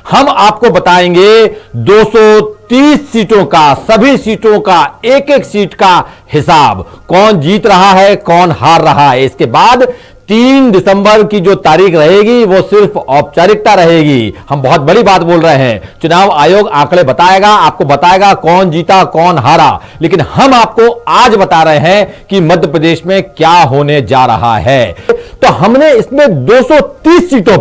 हम आपको बताएंगे 230 सीटों का, सभी सीटों का, एक एक सीट का हिसाब, कौन जीत रहा है, कौन हार रहा है। इसके बाद 3 दिसंबर की जो तारीख रहेगी वो सिर्फ औपचारिकता रहेगी। हम बहुत बड़ी बात बोल रहे हैं, चुनाव आयोग आंकड़े बताएगा, आपको बताएगा कौन जीता कौन हारा, लेकिन हम आपको आज बता रहे हैं कि मध्य प्रदेश में क्या होने जा रहा है। तो हमने इसमें 230 सीटों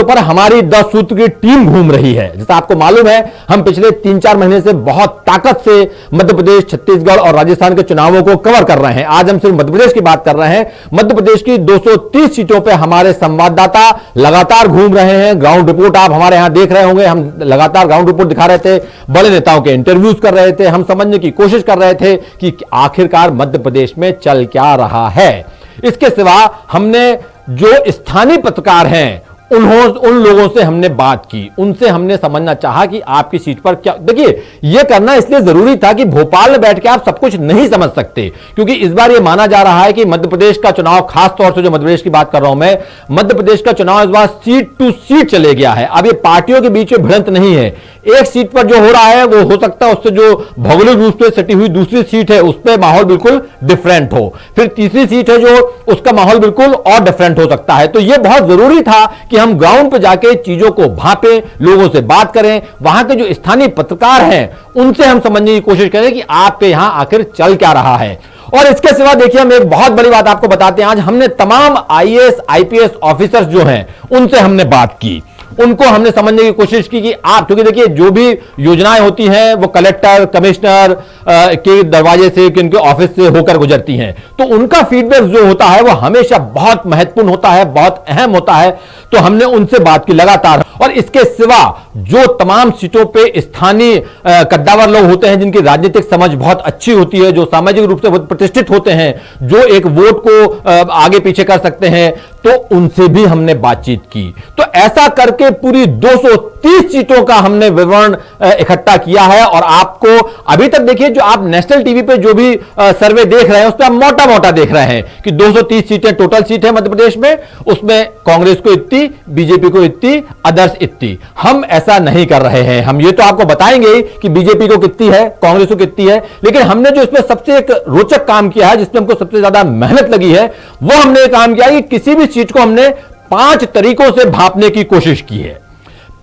पर हमारी 10 सूत्र की टीम घूम रही है। जैसा आपको मालूम है, हम पिछले 3-4 महीने से बहुत ताकत से मध्य प्रदेश, छत्तीसगढ़ और राजस्थान के चुनावों को कवर कर रहे हैं। आज हम सिर्फ मध्य प्रदेश की बात कर रहे हैं। मध्य प्रदेश की 230 सीटों पर हमारे संवाददाता लगातार घूम रहे हैं। ग्राउंड रिपोर्ट आप हमारे यहां देख रहे होंगे, हम लगातार ग्राउंड रिपोर्ट दिखा रहे थे, बड़े नेताओं के इंटरव्यूज कर रहे थे, हम समझने की कोशिश कर रहे थे कि आखिरकार मध्य प्रदेश में चल क्या रहा है। इसके सिवा हमने जो स्थानीय पत्रकार हैं उन लोगों से हमने बात की, उनसे हमने समझना चाहा कि आपकी सीट पर क्या। देखिए, यह करना इसलिए जरूरी था कि भोपाल में बैठ के आप सब कुछ नहीं समझ सकते, क्योंकि इस बार यह माना जा रहा है कि मध्य प्रदेश का चुनाव, खास तौर से जो मध्य प्रदेश की बात कर रहा हूं मैं, मध्य प्रदेश का चुनाव इस बार सीट टू सीट चले गया है। अब ये पार्टियों के बीच में भिड़ंत नहीं है। एक सीट पर जो हो रहा है वो हो सकता है उससे जो भौगोलिक रूप से सटी हुई दूसरी सीट है उस पर माहौल बिल्कुल डिफरेंट हो, फिर तीसरी सीट है जो उसका माहौल बिल्कुल और डिफरेंट हो सकता है। तो यह बहुत जरूरी था कि हम ग्राउंड पर जाके चीजों को भांपें, लोगों से बात करें, वहां के जो स्थानीय पत्रकार हैं उनसे हम समझने की कोशिश करें कि आपके यहां आखिर चल क्या रहा है। और इसके सिवा देखिए, हम एक बहुत बड़ी बात आपको बताते हैं। आज हमने तमाम आईएएस आईपीएस ऑफिसर्स जो हैं उनसे हमने बात की, उनको हमने समझने की कोशिश की कि आप, क्योंकि देखिए जो भी योजनाएं होती हैं वो कलेक्टर, कमिश्नर के दरवाजे से, उनके ऑफिस से होकर गुजरती हैं, तो उनका फीडबैक जो होता है वो हमेशा बहुत महत्वपूर्ण होता है, बहुत अहम होता है। तो हमने उनसे बात की लगातार। और इसके सिवा जो तमाम सीटों पे स्थानीय कद्दावर लोग होते हैं, जिनकी राजनीतिक समझ बहुत अच्छी होती है, जो सामाजिक रूप से बहुत प्रतिष्ठित होते हैं, जो एक वोट को आगे पीछे कर सकते हैं, तो उनसे भी हमने बातचीत की। तो ऐसा करके पूरी 230 सीटों का हमने विवरण इकट्ठा किया है। और आपको अभी तक देखिए, जो आप नेशनल टीवी पे जो भी सर्वे देख रहे हैं उसमें आप मोटा मोटा देख रहे हैं कि 230 सीटें टोटल सीट है मध्य प्रदेश में, उसमें कांग्रेस को इतनी, बीजेपी को इतनी, अदर्स इतनी। हम ऐसा नहीं कर रहे हैं। हम ये तो आपको बताएंगे कि बीजेपी को कितनी है, कांग्रेस को कितनी है, लेकिन हमने जो इसमें सबसे एक रोचक काम किया है, जिसमें हमको सबसे ज्यादा मेहनत लगी है, वो हमने काम किया कि किसी भी सीट को हमने 5 तरीकों से भांपने की कोशिश की है।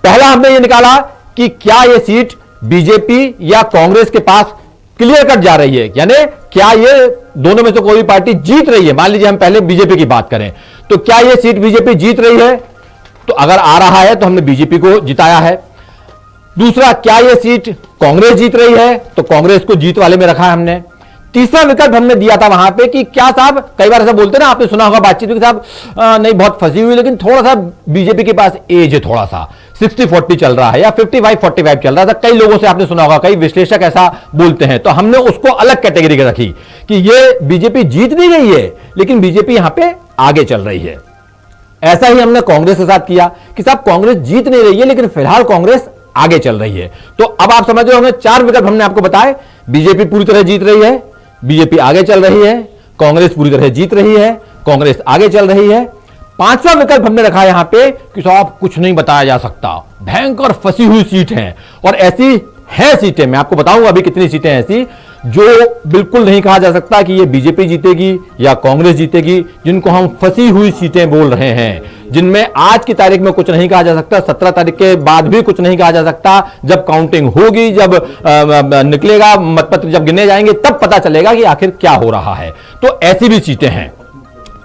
पहला हमने ये निकाला कि क्या यह सीट बीजेपी या कांग्रेस के पास क्लियर कट जा रही है, यानी क्या ये दोनों में से कोई पार्टी जीत रही है। मान लीजिए हम पहले बीजेपी की बात करें, तो क्या यह सीट बीजेपी जीत रही है, तो अगर आ रहा है तो हमने बीजेपी को जिताया है। दूसरा, क्या यह सीट कांग्रेस जीत रही है, तो कांग्रेस को जीत वाले में रखा है हमने। तीसरा विकल्प हमने दिया था वहां पे कि क्या साहब, कई बार ऐसा बोलते ना, आपने सुना होगा बातचीत में, साहब नहीं बहुत फंसी हुई, लेकिन थोड़ा सा बीजेपी के पास एज है, थोड़ा सा 60-40 चल रहा है या 55-45 चल रहा था। कई लोगों से आपने सुना होगा, कई विश्लेषक ऐसा बोलते हैं। तो हमने उसको अलग कैटेगरी रखी कि ये बीजेपी जीत नहीं रही है, लेकिन बीजेपी यहां पे आगे चल रही है। ऐसा ही हमने कांग्रेस के साथ किया कि साहब कांग्रेस जीत नहीं रही है, लेकिन फिलहाल कांग्रेस आगे चल रही है। तो अब आप समझ रहे होंगे, 4 विकल्प हमने आपको बताए। बीजेपी पूरी तरह जीत रही है, बीजेपी आगे चल रही है, कांग्रेस पूरी तरह जीत रही है, कांग्रेस आगे चल रही है। 5वां विकल्प हमने रखा यहां पे कि साहब कुछ नहीं बताया जा सकता, भयंकर फंसी हुई सीट है। और ऐसी है सीटें, मैं आपको बताऊंगा अभी कितनी सीटें ऐसी जो बिल्कुल नहीं कहा जा सकता कि ये बीजेपी जीतेगी या कांग्रेस जीतेगी, जिनको हम फंसी हुई सीटें बोल रहे हैं, जिनमें आज की तारीख में कुछ नहीं कहा जा सकता, 17 तारीख के बाद भी कुछ नहीं कहा जा सकता। जब काउंटिंग होगी, जब निकलेगा मतपत्र, जब गिने जाएंगे, तब पता चलेगा कि आखिर क्या हो रहा है। तो ऐसी भी सीटें हैं।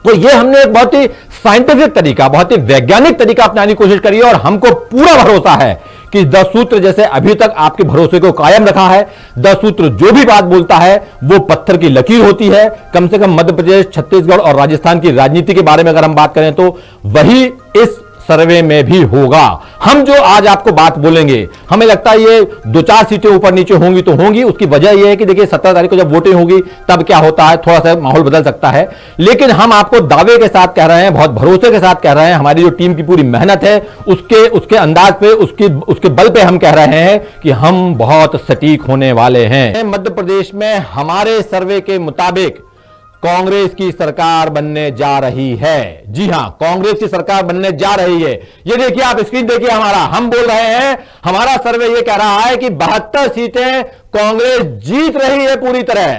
तो ये हमने एक बहुत ही साइंटिफिक तरीका, बहुत ही वैज्ञानिक तरीका अपनाने की कोशिश करी है। और हमको पूरा भरोसा है कि 10 सूत्र जैसे अभी तक आपके भरोसे को कायम रखा है। 10 सूत्र जो भी बात बोलता है वो पत्थर की लकीर होती है। कम से कम मध्य प्रदेश, छत्तीसगढ़ और राजस्थान की राजनीति के बारे में अगर हम बात करें तो वही इस सर्वे में भी होगा। हम जो आज आपको बात बोलेंगे, हमें लगता है ये 2-4 सीटें ऊपर नीचे होंगी तो होंगी। उसकी वजह यह है कि देखिए 17 तारीख को जब वोटिंग होगी तब क्या होता है, थोड़ा सा माहौल बदल सकता है। लेकिन हम आपको दावे के साथ कह रहे हैं, बहुत भरोसे के साथ कह रहे हैं, हमारी जो टीम की पूरी मेहनत है उसके अंदाज पे, उसके बल पे हम कह रहे हैं कि हम बहुत सटीक होने वाले हैं। मध्य प्रदेश में हमारे सर्वे के मुताबिक कांग्रेस की सरकार बनने जा रही है। जी हां, कांग्रेस की सरकार बनने जा रही है। ये देखिए, आप स्क्रीन देखिए हमारा, हम बोल रहे हैं, हमारा सर्वे ये कह रहा है कि 72 सीटें कांग्रेस जीत रही है पूरी तरह,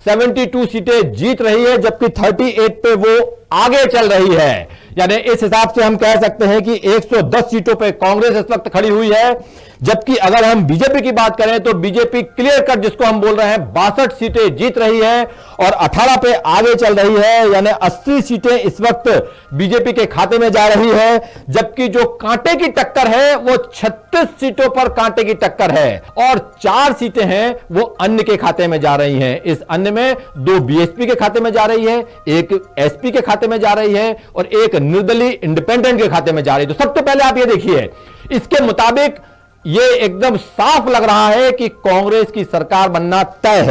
72 सीटें जीत रही है, जबकि 38 पे वो आगे चल रही है। यानी इस हिसाब से हम कह सकते हैं कि 110 सीटों पे कांग्रेस इस वक्त खड़ी हुई है, जबकि अगर हम बीजेपी की बात करें तो बीजेपी क्लियर कट, जिसको हम बोल रहे हैं, 62 सीटें जीत रही है और 18 पे आगे चल रही है। यानी 80 सीटें इस वक्त बीजेपी के खाते में जा रही है, जबकि जो कांटे की टक्कर है वो 36 सीटों पर कांटे की टक्कर है और 4 सीटें हैं वो अन्य के खाते में जा रही हैं। इस अन्य में 2 बीएसपी के खाते में जा रही है, एक एसपी के खाते में जा रही है और एक निर्दलीय इंडिपेंडेंट के खाते में जा रही है। तो सबसे पहले आप ये देखिए, इसके मुताबिक ये एकदम साफ लग रहा है कि कांग्रेस की सरकार बनना तय है।